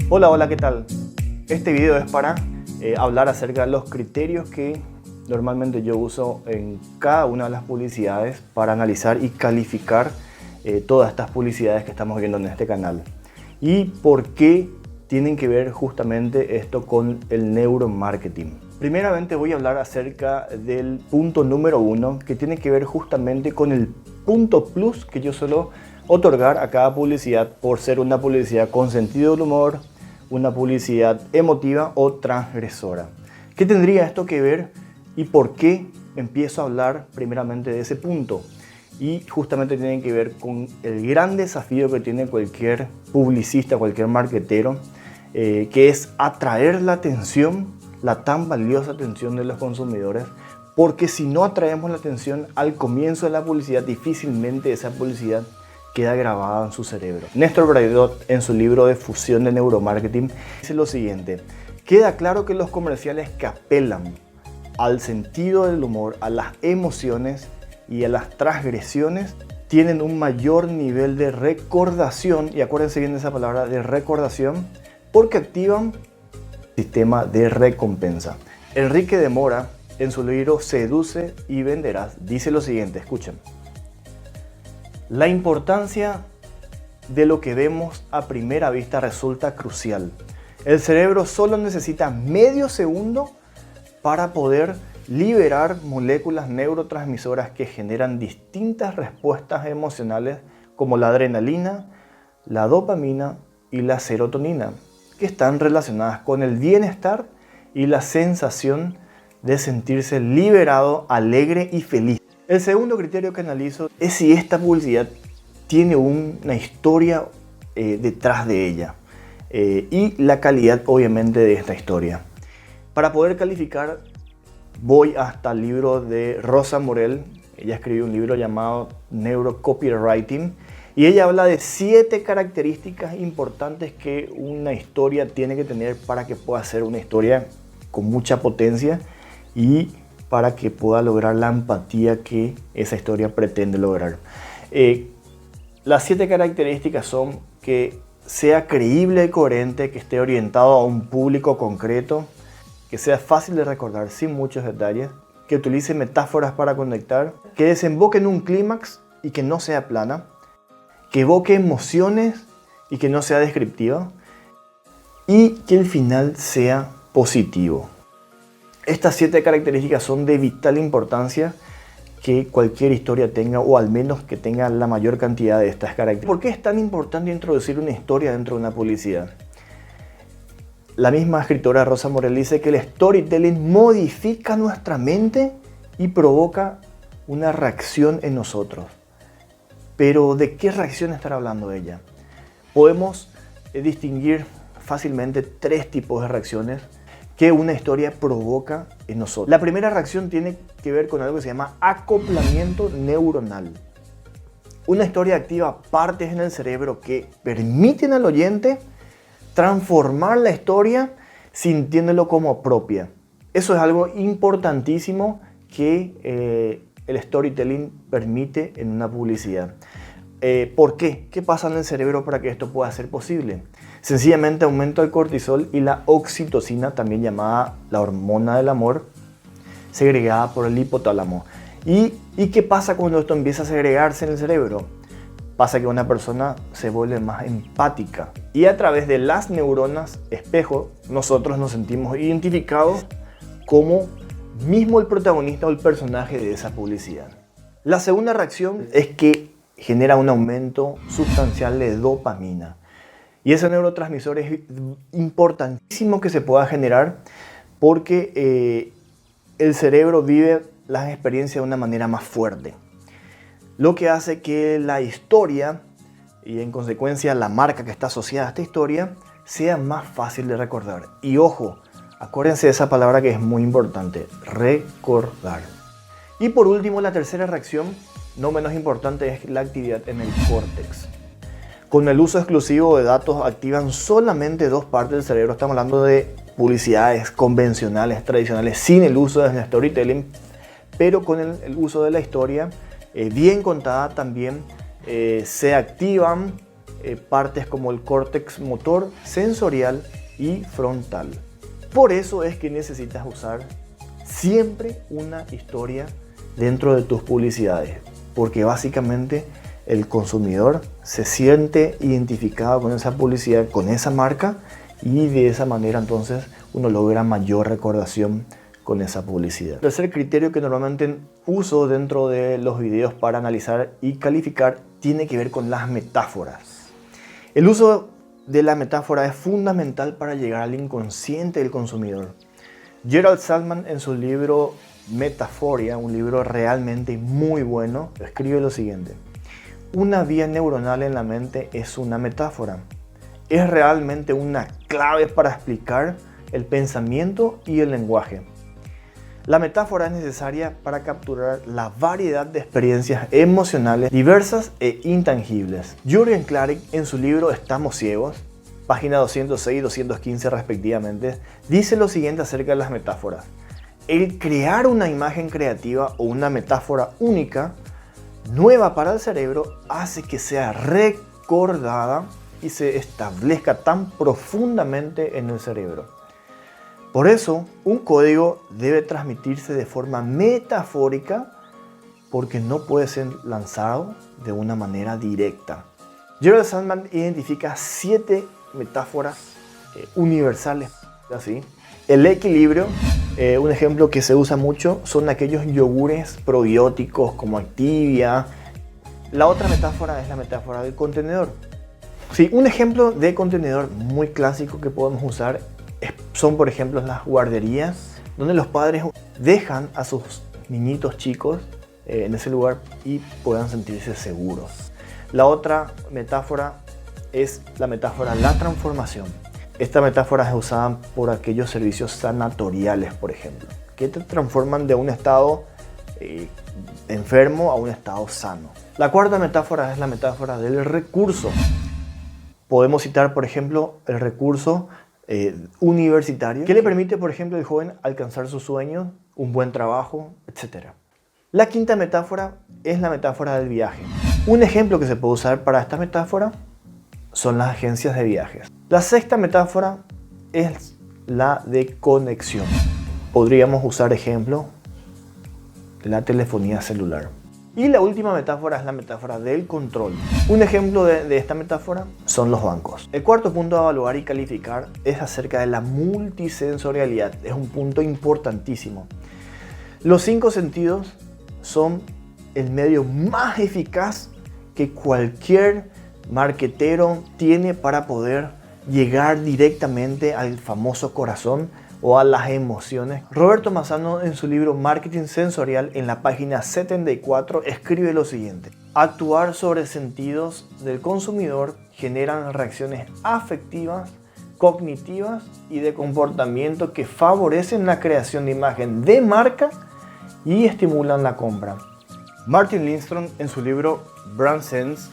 Hola, hola, ¿qué tal? Este video es para hablar acerca de los criterios que normalmente yo uso en cada una de las publicidades para analizar y calificar todas estas publicidades que estamos viendo en este canal. Y por qué tienen que ver justamente esto con el neuromarketing. Primeramente voy a hablar acerca del punto número 1, que tiene que ver justamente con el punto plus que yo suelo otorgar a cada publicidad por ser una publicidad con sentido del humor, una publicidad emotiva o transgresora. ¿Qué tendría esto que ver y por qué empiezo a hablar primeramente de ese punto? Y justamente tiene que ver con el gran desafío que tiene cualquier publicista, cualquier marketero, que es atraer la atención, la tan valiosa atención de los consumidores, porque si no atraemos la atención al comienzo de la publicidad, difícilmente esa publicidad queda grabada en su cerebro. Néstor Braidot, en su libro de Fusión de Neuromarketing, dice lo siguiente: queda claro que los comerciales que apelan al sentido del humor, a las emociones y a las transgresiones tienen un mayor nivel de recordación, y acuérdense bien de esa palabra de recordación, porque activan el sistema de recompensa. Enrique de Mora, en su libro Seduce y Venderás, dice lo siguiente, escuchen: la importancia de lo que vemos a primera vista resulta crucial. El cerebro solo necesita medio segundo para poder liberar moléculas neurotransmisoras que generan distintas respuestas emocionales como la adrenalina, la dopamina y la serotonina, que están relacionadas con el bienestar y la sensación de sentirse liberado, alegre y feliz. El segundo criterio que analizo es si esta publicidad tiene una historia detrás de ella y la calidad obviamente de esta historia. Para poder calificar voy hasta el libro de Rosa Morel. Ella escribió un libro llamado Neurocopywriting y ella habla de 7 características importantes que una historia tiene que tener para que pueda ser una historia con mucha potencia y para que pueda lograr la empatía que esa historia pretende lograr. Las 7 características son que sea creíble y coherente, que esté orientado a un público concreto, que sea fácil de recordar sin muchos detalles, que utilice metáforas para conectar, que desemboque en un clímax y que no sea plana, que evoque emociones y que no sea descriptiva, y que el final sea positivo. Estas 7 características son de vital importancia que cualquier historia tenga, o al menos que tenga la mayor cantidad de estas características. ¿Por qué es tan importante introducir una historia dentro de una publicidad? La misma escritora Rosa Morel dice que el storytelling modifica nuestra mente y provoca una reacción en nosotros. Pero ¿de qué reacción estará hablando ella? Podemos distinguir fácilmente 3 tipos de reacciones que una historia provoca en nosotros. La primera reacción tiene que ver con algo que se llama acoplamiento neuronal. Una historia activa partes en el cerebro que permiten al oyente transformar la historia sintiéndolo como propia. Eso es algo importantísimo que el storytelling permite en una publicidad. ¿Por qué? ¿Qué pasa en el cerebro para que esto pueda ser posible? Sencillamente aumenta el cortisol y la oxitocina, también llamada la hormona del amor, segregada por el hipotálamo. ¿Y qué pasa cuando esto empieza a segregarse en el cerebro? Pasa que una persona se vuelve más empática y a través de las neuronas espejo nosotros nos sentimos identificados como mismo el protagonista o el personaje de esa publicidad. La segunda reacción es que genera un aumento sustancial de dopamina. Y ese neurotransmisor es importantísimo que se pueda generar porque el cerebro vive las experiencias de una manera más fuerte. Lo que hace que la historia y en consecuencia la marca que está asociada a esta historia sea más fácil de recordar. Y ojo, acuérdense de esa palabra que es muy importante, recordar. Y por último, la tercera reacción, no menos importante, es la actividad en el córtex. Con el uso exclusivo de datos activan solamente 2 partes del cerebro. Estamos hablando de publicidades convencionales, tradicionales, sin el uso del storytelling, pero con el uso de la historia bien contada también se activan partes como el córtex motor, sensorial y frontal. Por eso es que necesitas usar siempre una historia dentro de tus publicidades, porque básicamente el consumidor se siente identificado con esa publicidad, con esa marca, y de esa manera entonces uno logra mayor recordación con esa publicidad. El tercer criterio que normalmente uso dentro de los videos para analizar y calificar tiene que ver con las metáforas. El uso de la metáfora es fundamental para llegar al inconsciente del consumidor. Gerald Saltman, en su libro Metaforia, un libro realmente muy bueno, escribe lo siguiente: una vía neuronal en la mente es una metáfora. Es realmente una clave para explicar el pensamiento y el lenguaje. La metáfora es necesaria para capturar la variedad de experiencias emocionales diversas e intangibles. Jürgen Klarik, en su libro Estamos ciegos, página 206 y 215 respectivamente, dice lo siguiente acerca de las metáforas: el crear una imagen creativa o una metáfora única, nueva para el cerebro, hace que sea recordada y se establezca tan profundamente en el cerebro. Por eso, un código debe transmitirse de forma metafórica, porque no puede ser lanzado de una manera directa. Gerald Saltman identifica 7 metáforas universales. Así. El equilibrio, un ejemplo que se usa mucho, son aquellos yogures probióticos como Activia. La otra metáfora es la metáfora del contenedor. Sí, un ejemplo de contenedor muy clásico que podemos usar son, por ejemplo, las guarderías, donde los padres dejan a sus niñitos chicos en ese lugar y puedan sentirse seguros. La otra metáfora es la metáfora de la transformación. Esta metáfora es usada por aquellos servicios sanatoriales, por ejemplo, que te transforman de un estado enfermo a un estado sano. La cuarta metáfora es la metáfora del recurso. Podemos citar, por ejemplo, el recurso universitario, que le permite, por ejemplo, al joven alcanzar sus sueños, un buen trabajo, etc. La quinta metáfora es la metáfora del viaje. Un ejemplo que se puede usar para esta metáfora son las agencias de viajes. La sexta metáfora es la de conexión. Podríamos usar ejemplo la telefonía celular. Y la última metáfora es la metáfora del control. Un ejemplo de esta metáfora son los bancos. El cuarto punto a evaluar y calificar es acerca de la multisensorialidad. Es un punto importantísimo. Los 5 sentidos son el medio más eficaz que cualquier marketero tiene para poder llegar directamente al famoso corazón o a las emociones. Roberto Mazzano, en su libro Marketing Sensorial, en la página 74, escribe lo siguiente: actuar sobre sentidos del consumidor generan reacciones afectivas, cognitivas y de comportamiento que favorecen la creación de imagen de marca y estimulan la compra. Martin Lindstrom, en su libro Brand Sense,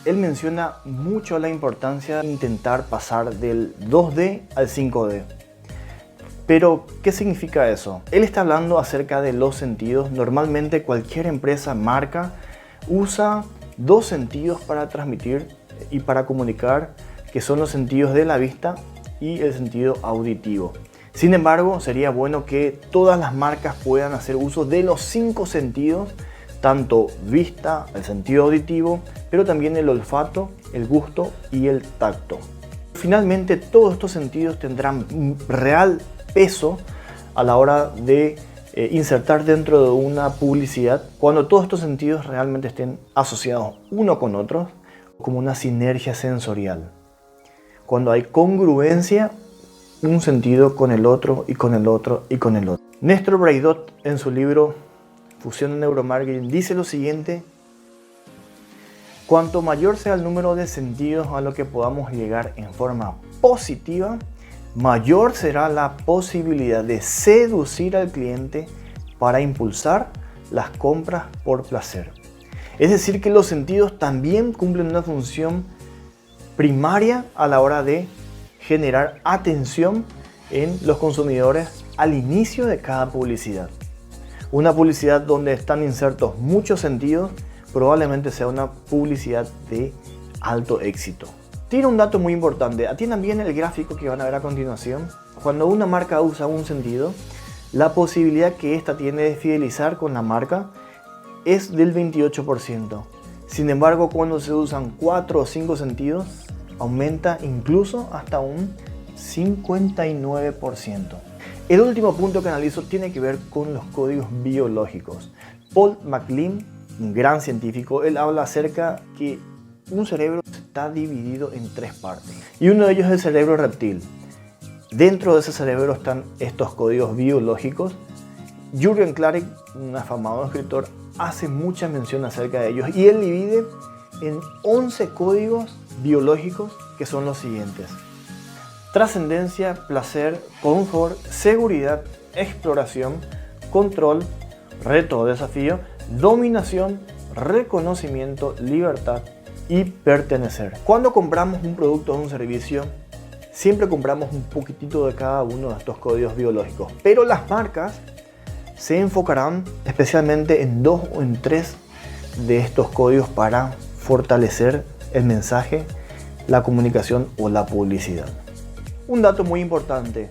él menciona mucho la importancia de intentar pasar del 2D al 5D. Pero, ¿qué significa eso? Él está hablando acerca de los sentidos. Normalmente cualquier empresa, marca, usa 2 sentidos para transmitir y para comunicar, que son los sentidos de la vista y el sentido auditivo. Sin embargo, sería bueno que todas las marcas puedan hacer uso de los 5 sentidos, tanto vista, el sentido auditivo, pero también el olfato, el gusto y el tacto. Finalmente, todos estos sentidos tendrán real peso a la hora de insertar dentro de una publicidad, cuando todos estos sentidos realmente estén asociados uno con otro, como una sinergia sensorial. Cuando hay congruencia, un sentido con el otro y con el otro y con el otro. Néstor Braidot, en su libro Fusión en Neuromarketing, dice lo siguiente: cuanto mayor sea el número de sentidos a lo que podamos llegar en forma positiva, mayor será la posibilidad de seducir al cliente para impulsar las compras por placer. Es decir, que los sentidos también cumplen una función primaria a la hora de generar atención en los consumidores al inicio de cada publicidad. Una publicidad donde están insertos muchos sentidos probablemente sea una publicidad de alto éxito. Tiene un dato muy importante, atiendan bien el gráfico que van a ver a continuación. Cuando una marca usa un sentido, la posibilidad que ésta tiene de fidelizar con la marca es del 28%. Sin embargo, cuando se usan 4 o 5 sentidos, aumenta incluso hasta un 59%. El último punto que analizo tiene que ver con los códigos biológicos. Paul MacLean, un gran científico, él habla acerca que un cerebro está dividido en 3 partes y uno de ellos es el cerebro reptil. Dentro de ese cerebro están estos códigos biológicos. Jürgen Klarik, un afamado escritor, hace mucha mención acerca de ellos y él divide en 11 códigos biológicos que son los siguientes: trascendencia, placer, confort, seguridad, exploración, control, reto o desafío, dominación, reconocimiento, libertad y pertenecer. Cuando compramos un producto o un servicio, siempre compramos un poquitito de cada uno de estos códigos biológicos, pero las marcas se enfocarán especialmente en 2 o en 3 de estos códigos para fortalecer el mensaje, la comunicación o la publicidad. Un dato muy importante: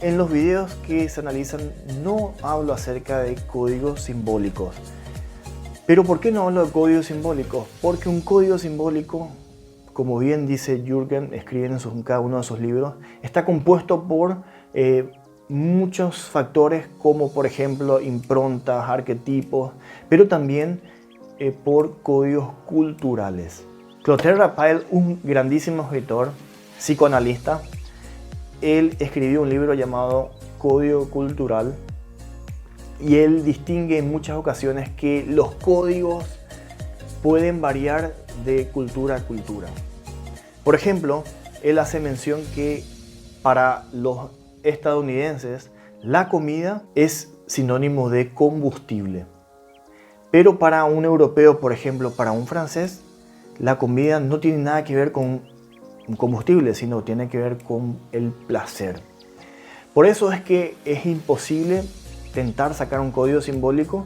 en los videos que se analizan no hablo acerca de códigos simbólicos. ¿Pero por qué no hablo de códigos simbólicos? Porque un código simbólico, como bien dice Jürgen, escribe en cada uno de sus libros, está compuesto por muchos factores como por ejemplo improntas, arquetipos, pero también por códigos culturales. Clotaire Raphael, un grandísimo escritor, psicoanalista, él escribió un libro llamado Código Cultural y él distingue en muchas ocasiones que los códigos pueden variar de cultura a cultura. Por ejemplo, él hace mención que para los estadounidenses la comida es sinónimo de combustible, pero para un europeo, por ejemplo, para un francés, la comida no tiene nada que ver con un combustible, sino tiene que ver con el placer. Por eso es que es imposible intentar sacar un código simbólico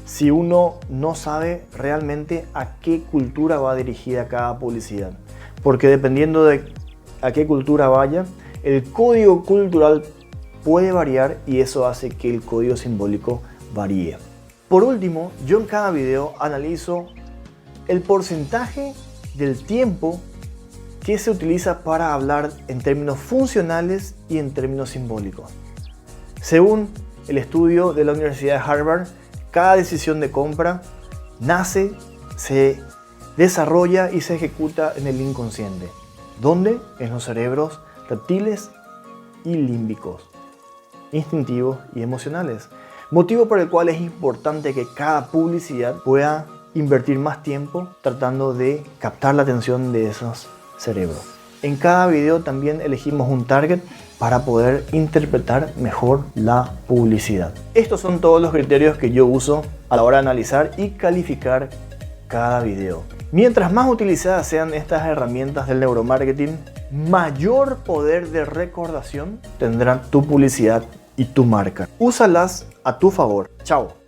si uno no sabe realmente a qué cultura va dirigida cada publicidad, porque dependiendo de a qué cultura vaya, el código cultural puede variar y eso hace que el código simbólico varíe. Por último, yo en cada video analizo el porcentaje del tiempo que se utiliza para hablar en términos funcionales y en términos simbólicos. Según el estudio de la Universidad de Harvard, cada decisión de compra nace, se desarrolla y se ejecuta en el inconsciente. ¿Dónde? En los cerebros reptiles y límbicos, instintivos y emocionales. Motivo por el cual es importante que cada publicidad pueda invertir más tiempo tratando de captar la atención de esos cerebros. En cada video también elegimos un target para poder interpretar mejor la publicidad. Estos son todos los criterios que yo uso a la hora de analizar y calificar cada video. Mientras más utilizadas sean estas herramientas del neuromarketing, mayor poder de recordación tendrá tu publicidad y tu marca. Úsalas a tu favor. Chao.